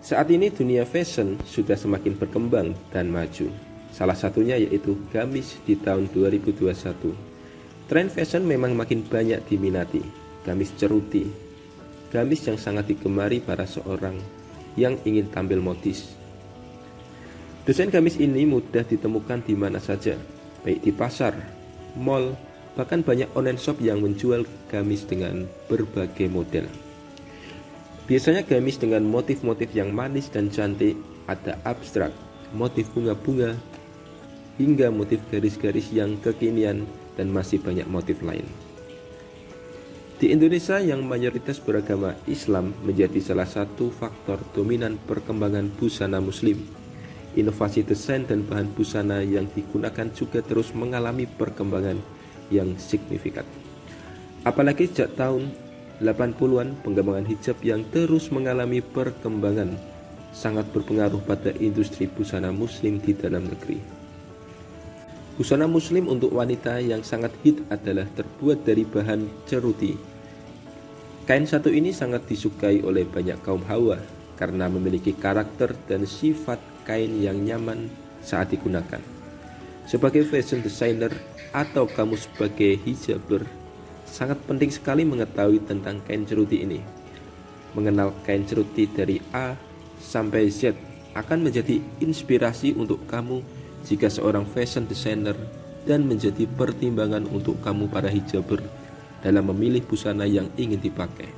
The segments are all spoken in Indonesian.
Saat ini dunia fashion sudah semakin berkembang dan maju. Salah satunya yaitu gamis di tahun 2021. Tren fashion memang makin banyak diminati. Gamis ceruti, gamis yang sangat digemari para seorang yang ingin tampil modis. Desain gamis ini mudah ditemukan di mana saja, baik di pasar, mall, bahkan banyak online shop yang menjual gamis dengan berbagai model. Biasanya gamis dengan motif-motif yang manis dan cantik, ada abstrak, motif bunga-bunga, hingga motif garis-garis yang kekinian dan masih banyak motif lain. Di Indonesia yang mayoritas beragama Islam menjadi salah satu faktor dominan perkembangan busana muslim. Inovasi desain dan bahan busana yang digunakan juga terus mengalami perkembangan yang signifikan. Apalagi sejak tahun 80-an, pengembangan hijab yang terus mengalami perkembangan sangat berpengaruh pada industri busana muslim di dalam negeri. Busana muslim untuk wanita yang sangat hit adalah terbuat dari bahan ceruti. Kain satu ini sangat disukai oleh banyak kaum hawa karena memiliki karakter dan sifat kain yang nyaman saat digunakan. Sebagai fashion designer atau kamu sebagai hijaber, sangat penting sekali mengetahui tentang kain ceruti ini. Mengenal kain ceruti dari A sampai Z akan menjadi inspirasi untuk kamu jika seorang fashion designer dan menjadi pertimbangan untuk kamu para hijaber dalam memilih busana yang ingin dipakai.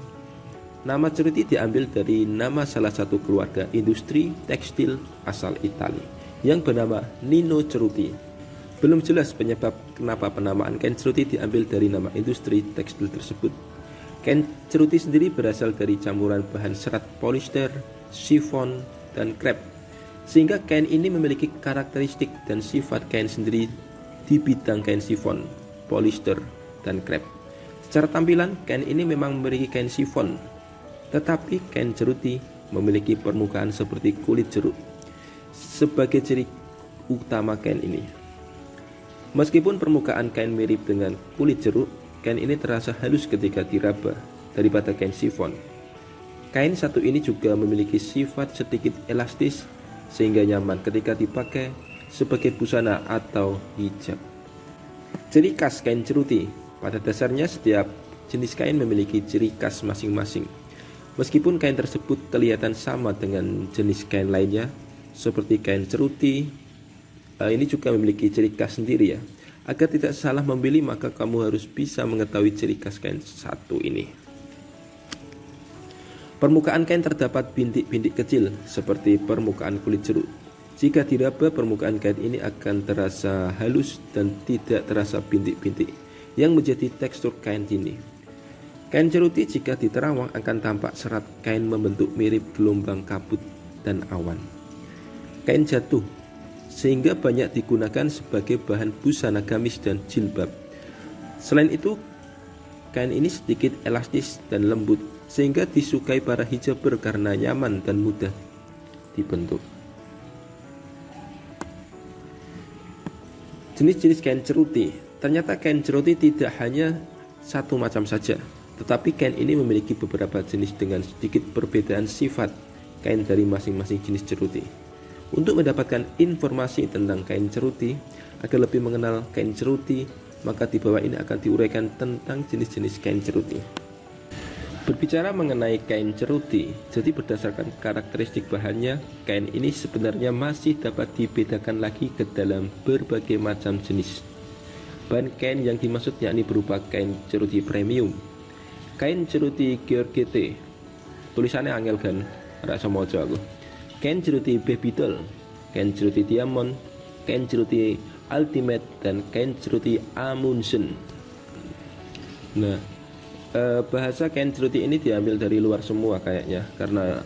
Nama ceruti diambil dari nama salah satu keluarga industri tekstil asal Italia yang bernama Nino Ceruti. Belum jelas penyebab kenapa penamaan kain ceruti diambil dari nama industri tekstil tersebut. Kain ceruti sendiri berasal dari campuran bahan serat polyester, chiffon, dan krep, sehingga kain ini memiliki karakteristik dan sifat kain sendiri di bidang kain chiffon, polyester, dan krep. Secara tampilan, kain ini memang memiliki kain chiffon, tetapi kain ceruti memiliki permukaan seperti kulit jeruk sebagai ciri utama kain ini. Meskipun permukaan kain mirip dengan kulit jeruk, kain ini terasa halus ketika diraba daripada kain chiffon. Kain satu ini juga memiliki sifat sedikit elastis sehingga nyaman ketika dipakai sebagai busana atau hijab. Ciri khas kain ceruti. Pada dasarnya setiap jenis kain memiliki ciri khas masing-masing. Meskipun kain tersebut kelihatan sama dengan jenis kain lainnya, seperti kain ceruti, ini juga memiliki ciri khas sendiri ya. Agar tidak salah memilih, maka kamu harus bisa mengetahui ciri khas kain satu ini. Permukaan kain terdapat bintik-bintik kecil seperti permukaan kulit jeruk. Jika diraba, permukaan kain ini akan terasa halus dan tidak terasa bintik-bintik yang menjadi tekstur kain ini. Kain ceruti jika diterawang akan tampak serat kain membentuk mirip gelombang kabut dan awan. Kain jatuh sehingga banyak digunakan sebagai bahan busana gamis dan jilbab. Selain itu, kain ini sedikit elastis dan lembut sehingga disukai para hijaber karena nyaman dan mudah dibentuk. Jenis-jenis kain ceruti. Ternyata kain ceruti tidak hanya satu macam saja, tetapi kain ini memiliki beberapa jenis dengan sedikit perbedaan sifat kain dari masing-masing jenis ceruti. Untuk mendapatkan informasi tentang kain ceruti, agar lebih mengenal kain ceruti, maka di bawah ini akan diuraikan tentang jenis-jenis kain ceruti. Berbicara mengenai kain ceruti, jadi berdasarkan karakteristik bahannya, kain ini sebenarnya masih dapat dibedakan lagi ke dalam berbagai macam jenis. Bahan kain yang dimaksud yakni berupa kain ceruti premium, kain ceruti Georgette, tulisannya angel kan, rasa mojo aku. Kain ceruti baby doll, kain ceruti diamond, kain ceruti ultimate, dan kain ceruti Amundsen. Nah, bahasa kain ceruti ini diambil dari luar semua kayaknya, karena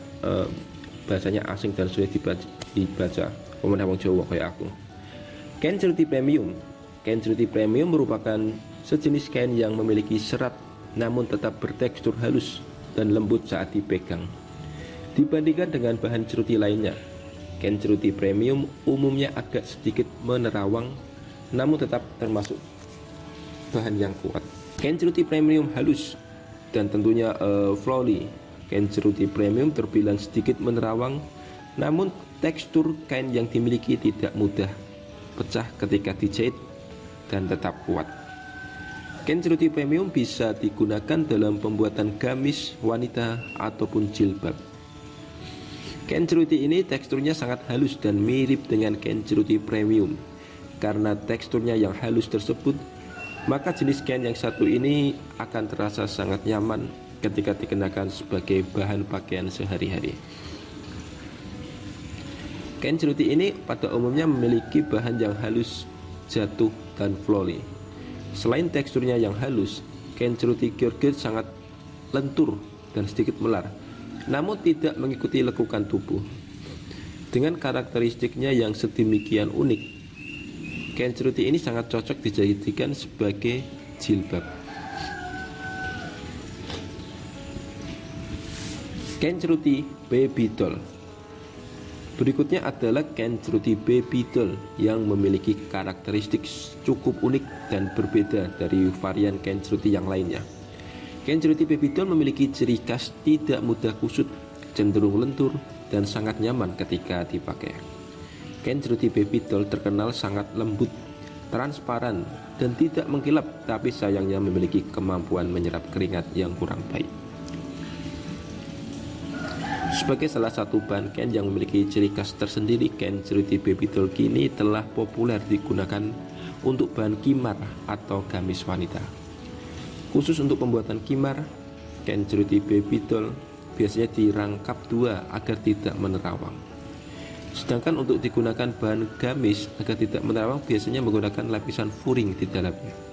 bahasanya asing dan sulit dibaca pemenang wong Jawa kayak aku. Kain ceruti premium. Kain ceruti premium merupakan sejenis kain yang memiliki serat namun tetap bertekstur halus dan lembut saat dipegang. Dibandingkan dengan bahan ceruti lainnya, kain ceruti premium umumnya agak sedikit menerawang namun tetap termasuk bahan yang kuat. Kain ceruti premium halus dan tentunya flowy Kain ceruti premium terbilang sedikit menerawang, namun tekstur kain yang dimiliki tidak mudah pecah ketika dijahit dan tetap kuat. Kain ceruti premium bisa digunakan dalam pembuatan gamis wanita ataupun jilbab. Kain ceruti ini teksturnya sangat halus dan mirip dengan kain ceruti premium. Karena teksturnya yang halus tersebut, maka jenis kain yang satu ini akan terasa sangat nyaman ketika dikenakan sebagai bahan pakaian sehari-hari. Kain ceruti ini pada umumnya memiliki bahan yang halus, jatuh, dan flowy. Selain teksturnya yang halus, kain ceruti georgette sangat lentur dan sedikit melar, namun tidak mengikuti lekukan tubuh. Dengan karakteristiknya yang sedemikian unik, kain ceruti ini sangat cocok dijadikan sebagai jilbab. Kain ceruti baby doll. Berikutnya adalah kain ceruti baby doll yang memiliki karakteristik cukup unik dan berbeda dari varian kain ceruti yang lainnya. Kain ceruti baby doll memiliki ciri khas tidak mudah kusut, cenderung lentur, dan sangat nyaman ketika dipakai. Kain ceruti baby doll terkenal sangat lembut, transparan, dan tidak mengkilap, tapi sayangnya memiliki kemampuan menyerap keringat yang kurang baik. Sebagai salah satu bahan kain yang memiliki ciri khas tersendiri, kain ceruti baby doll kini telah populer digunakan untuk bahan kimar atau gamis wanita. Khusus untuk pembuatan kimar, kain ceruti baby doll biasanya dirangkap dua agar tidak menerawang. Sedangkan untuk digunakan bahan gamis agar tidak menerawang, biasanya menggunakan lapisan furing di dalamnya.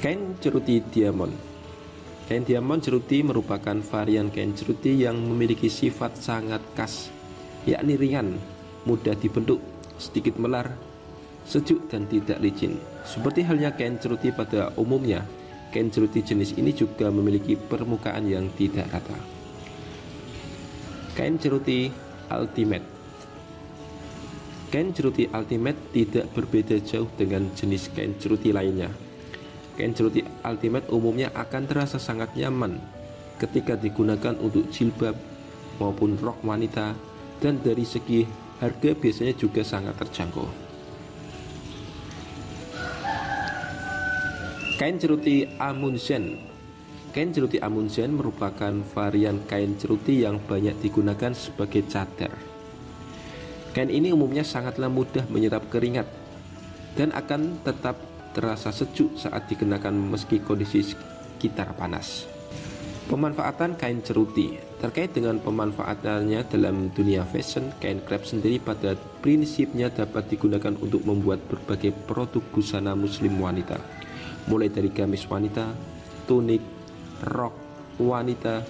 Kain ceruti diamond. Kain diamond ceruti merupakan varian kain ceruti yang memiliki sifat sangat khas, yakni ringan, mudah dibentuk, sedikit melar, sejuk, dan tidak licin. Seperti halnya kain ceruti pada umumnya, kain ceruti jenis ini juga memiliki permukaan yang tidak rata. Kain ceruti ultimate. Kain ceruti ultimate tidak berbeda jauh dengan jenis kain ceruti lainnya. Kain ceruti ultimate umumnya akan terasa sangat nyaman ketika digunakan untuk jilbab maupun rok wanita, dan dari segi harga biasanya juga sangat terjangkau. Kain ceruti Amundsen. Kain ceruti Amundsen merupakan varian kain ceruti yang banyak digunakan sebagai cadar. Kain ini umumnya sangatlah mudah menyerap keringat dan akan tetap terasa sejuk saat dikenakan meski kondisi sekitar panas. Pemanfaatan kain ceruti. Terkait dengan pemanfaatannya dalam dunia fashion, kain krep sendiri pada prinsipnya dapat digunakan untuk membuat berbagai produk busana muslim wanita, mulai dari gamis wanita, tunik, rok wanita,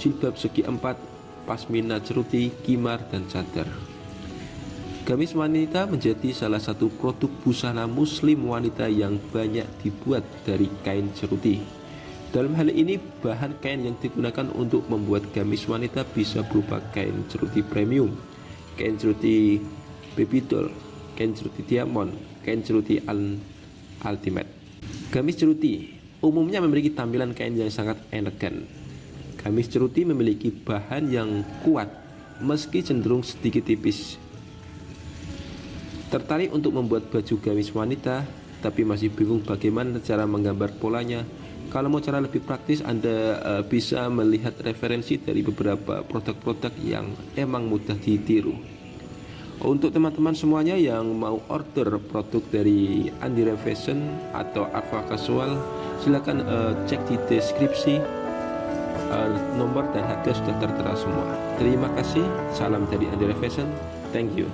jilbab segi empat, pasmina ceruti, kimar, dan cadar. Gamis wanita menjadi salah satu produk busana muslim wanita yang banyak dibuat dari kain ceruti. Dalam hal ini, bahan kain yang digunakan untuk membuat gamis wanita bisa berupa kain ceruti premium, kain ceruti baby doll, kain ceruti diamond, kain ceruti ultimate. Gamis ceruti umumnya memiliki tampilan kain yang sangat elegan. Gamis ceruti memiliki bahan yang kuat meski cenderung sedikit tipis. Tertarik untuk membuat baju gamis wanita tapi masih bingung bagaimana cara menggambar polanya? Kalau mau cara lebih praktis, Anda bisa melihat referensi dari beberapa produk-produk yang emang mudah ditiru. Untuk teman-teman semuanya yang mau order produk dari Andire Fashion atau Arva Casual, silakan cek di deskripsi. Nomor dan harga sudah tertera semua. Terima kasih. Salam dari Andire Fashion. Thank you.